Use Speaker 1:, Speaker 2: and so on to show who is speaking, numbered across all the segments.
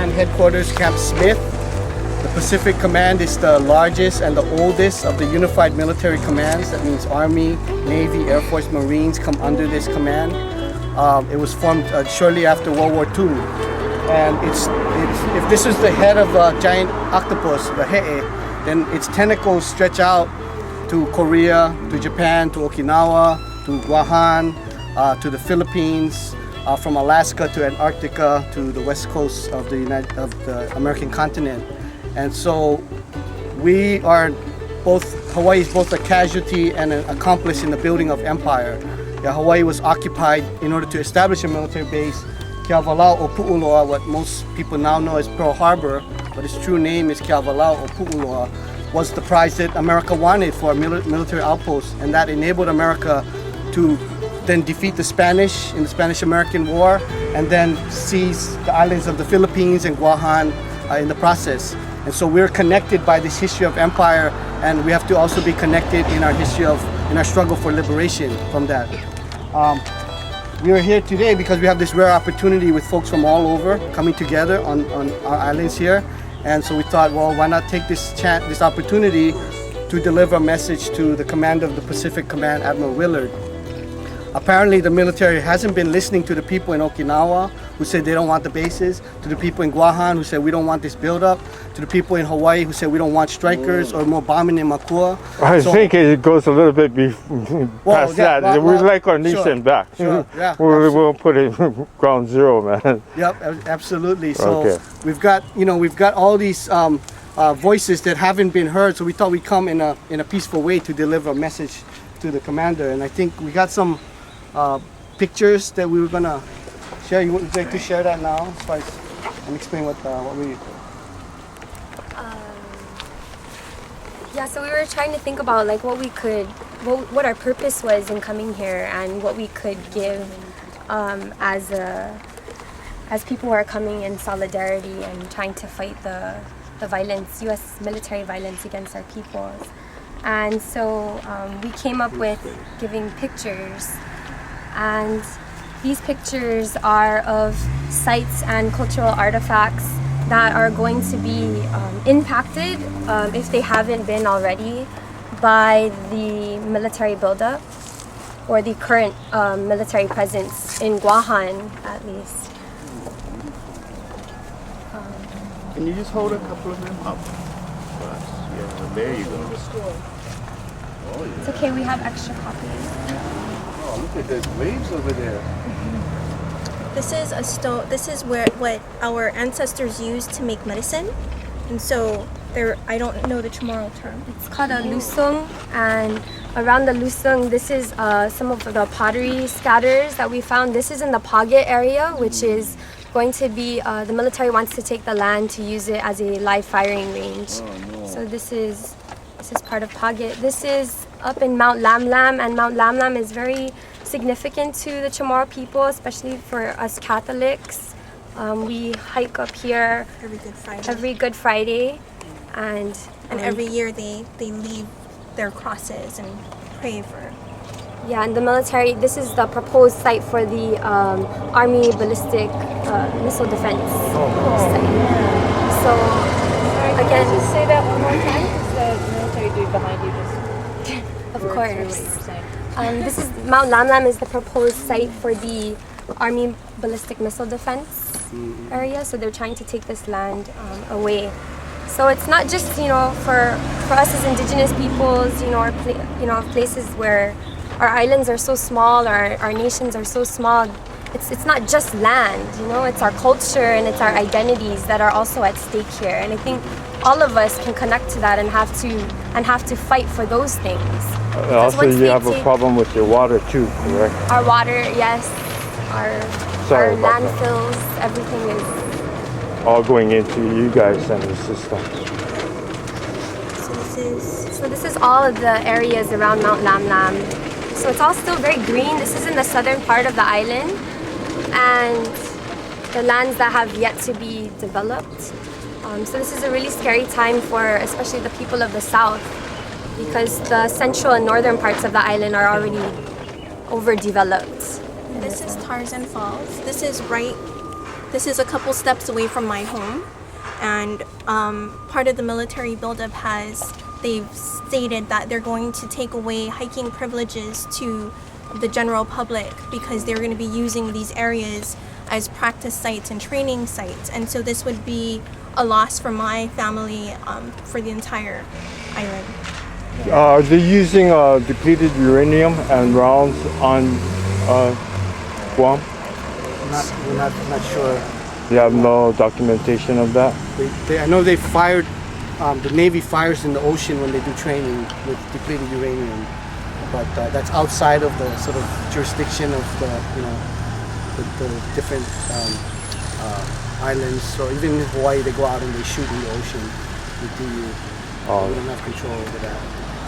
Speaker 1: Command Headquarters, Camp Smith. The Pacific Command is the largest and the oldest of the unified military commands. That means Army, Navy, Air Force, Marines come under this command. It was formed shortly after World War II. And if this is the head of a giant octopus, the he'e, then its tentacles stretch out to Korea, to Japan, to Okinawa, to Guam, to the Philippines, from Alaska to Antarctica, to the west coast of the American continent. And so we are Hawaii is both a casualty and an accomplice in the building of empire. Hawaii was occupied in order to establish a military base. Keawalau o Pu'uloa, what most people now know as Pearl Harbor, but its true name is Keawalau o Pu'uloa, was the prize that America wanted for a military outpost, and that enabled America to then defeat the Spanish in the Spanish-American War, and then seize the islands of the Philippines and Guam in the process. And so we're connected by this history of empire, and we have to also be connected in our struggle for liberation from that. We are here today because we have this rare opportunity with folks from all over coming together on our islands here. And so we thought, well, why not take this opportunity to deliver a message to the commander of the Pacific Command, Admiral Willard. Apparently the military hasn't been listening to the people in Okinawa who said they don't want the bases, to the people in Guam who said we don't want this buildup, to the people in Hawaii who said we don't want strikers or more bombing in Makua.
Speaker 2: I think it goes a little bit past that. We like our nation back.
Speaker 1: Sure, yeah,
Speaker 2: we'll put it ground zero, man.
Speaker 1: Yep, absolutely. So we've got all these voices that haven't been heard. So we thought we'd come in a peaceful way to deliver a message to the commander. And I think we got some pictures that we were gonna share. You would like to share that now, as far as, and explain what we.
Speaker 3: Yeah, so we were trying to think about like what our purpose was in coming here, and what we could give as people who are coming in solidarity and trying to fight the violence, U.S. military violence against our peoples. And so we came up with giving pictures, and these pictures are of sites and cultural artifacts that are going to be impacted, if they haven't been already, by the military buildup or the current military presence in Guam, at least.
Speaker 4: Can you just hold a couple of them up for us? Yeah, there you go. Oh, yeah.
Speaker 3: It's okay, we have extra copies.
Speaker 4: Oh, look at those waves over there.
Speaker 5: This is a stone. This is what our ancestors used to make medicine, and so I don't know the Chamorro term.
Speaker 3: It's called a lusung, and around the lusung, this is some of the pottery scatters that we found. This is in the Paget area, which is going to be the military wants to take the land to use it as a live firing range.
Speaker 4: Oh, no.
Speaker 3: So this is part of Paget. This is up in Mount Lamlam, and Mount Lamlam is very significant to the Chamorro people, especially for us Catholics. We hike up here every Good Friday, and
Speaker 5: every year they leave their crosses and pray for.
Speaker 3: Yeah, and the military, this is the proposed site for the Army ballistic missile defense site. So again,
Speaker 6: just say that one more time, because the military dude behind you just
Speaker 3: of
Speaker 6: what
Speaker 3: course.
Speaker 6: you were saying.
Speaker 3: This is Mount Lamlam is the proposed site for the Army ballistic missile defense area. So they're trying to take this land away. So it's not just for us as indigenous peoples, or places where our islands are so small, or our nations are so small. It's not just land, it's our culture and it's our identities that are also at stake here. And I think all of us can connect to that and have to fight for those things.
Speaker 2: Also, you have a problem with your water too, correct?
Speaker 3: Our water, yes. Our landfills, everything is
Speaker 2: all going into you guys and the system.
Speaker 3: So this is all of the areas around Mount Lamlam. So it's all still very green. This is in the southern part of the island, and the lands that have yet to be developed. So this is a really scary time for especially the people of the south, because the central and northern parts of the island are already overdeveloped.
Speaker 5: This is Tarzan Falls. This is a couple steps away from my home, and part of the military buildup they've stated that they're going to take away hiking privileges to the general public because they're going to be using these areas as practice sites and training sites, and so this would be a loss for my family for the entire island.
Speaker 2: Are they using depleted uranium and rounds on Guam?
Speaker 1: We're not sure.
Speaker 2: You have no documentation of that?
Speaker 1: I know they fired, the Navy fires in the ocean when they do training with depleted uranium, but that's outside of the sort of jurisdiction of the different islands. So even in Hawaii, they go out and they shoot in the ocean with DU. We don't have control over that.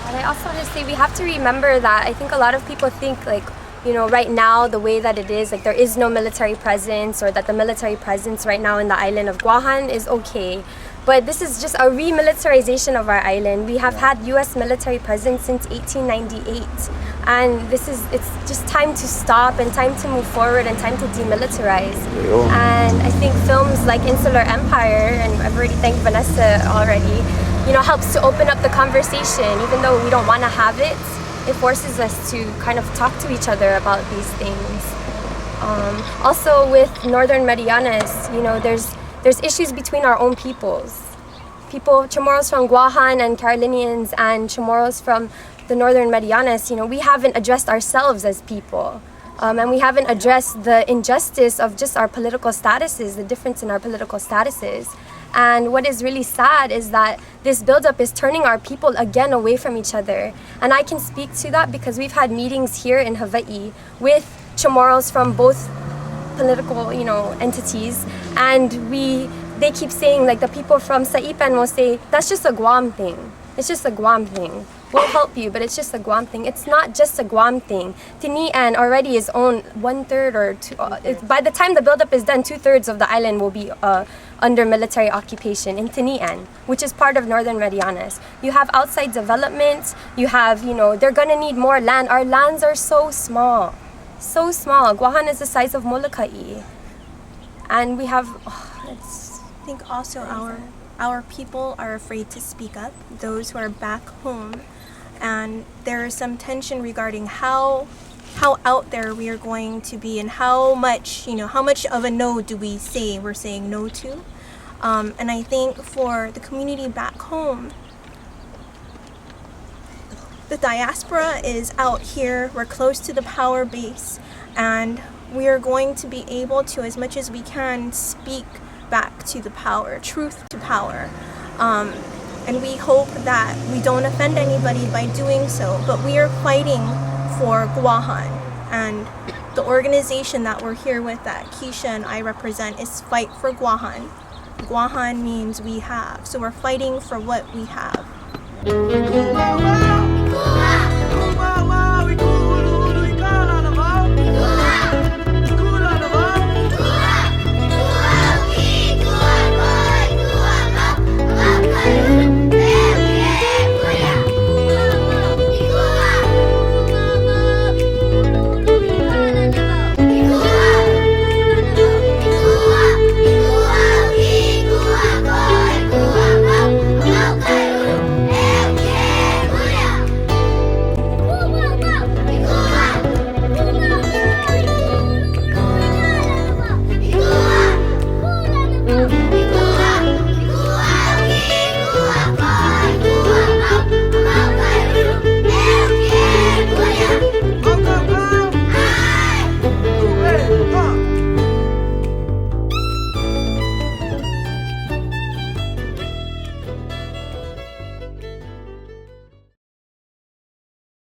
Speaker 3: And I also want to say we have to remember that I think a lot of people think like, right now the way that it is, like there is no military presence, or that the military presence right now in the island of Guahan is okay. But this is just a remilitarization of our island. We have had U.S. military presence since 1898. And it's just time to stop and time to move forward and time to demilitarize. And I think films like Insular Empire, and I've already thanked Vanessa already, helps to open up the conversation. Even though we don't want to have it, it forces us to kind of talk to each other about these things. Also with Northern Marianas, there's issues between our own peoples. Chamorros from Guahan and Carolinians and Chamorros from the Northern Marianas, we haven't addressed ourselves as people. And we haven't addressed the injustice of just our political statuses, the difference in our political statuses. And what is really sad is that this buildup is turning our people again away from each other. And I can speak to that because we've had meetings here in Hawaii with Chamorros from both political, entities, and they keep saying, like the people from Saipan will say, that's just a Guam thing. It's just a Guam thing. We'll help you, but it's just a Guam thing. It's not just a Guam thing. Tinian already is owned 1/3 or two. By the time the buildup is done, 2/3 of the island will be under military occupation in Tinian, which is part of Northern Marianas. You have outside development. You have, they're gonna need more land. Our lands are so small. So small. Guahan is the size of Molokai. And we have,
Speaker 5: I think also our people are afraid to speak up, those who are back home. And there is some tension regarding how out there we are going to be and how much of a no do we say we're saying no to. And I think for the community back home, the diaspora is out here, we're close to the power base, and we are going to be able to, as much as we can, speak back to the power, truth to power. And we hope that we don't offend anybody by doing so, but we are fighting for Guahan. And the organization that we're here with, that Keisha and I represent, is Fight for Guahan. Guahan means we have, so we're fighting for what we have.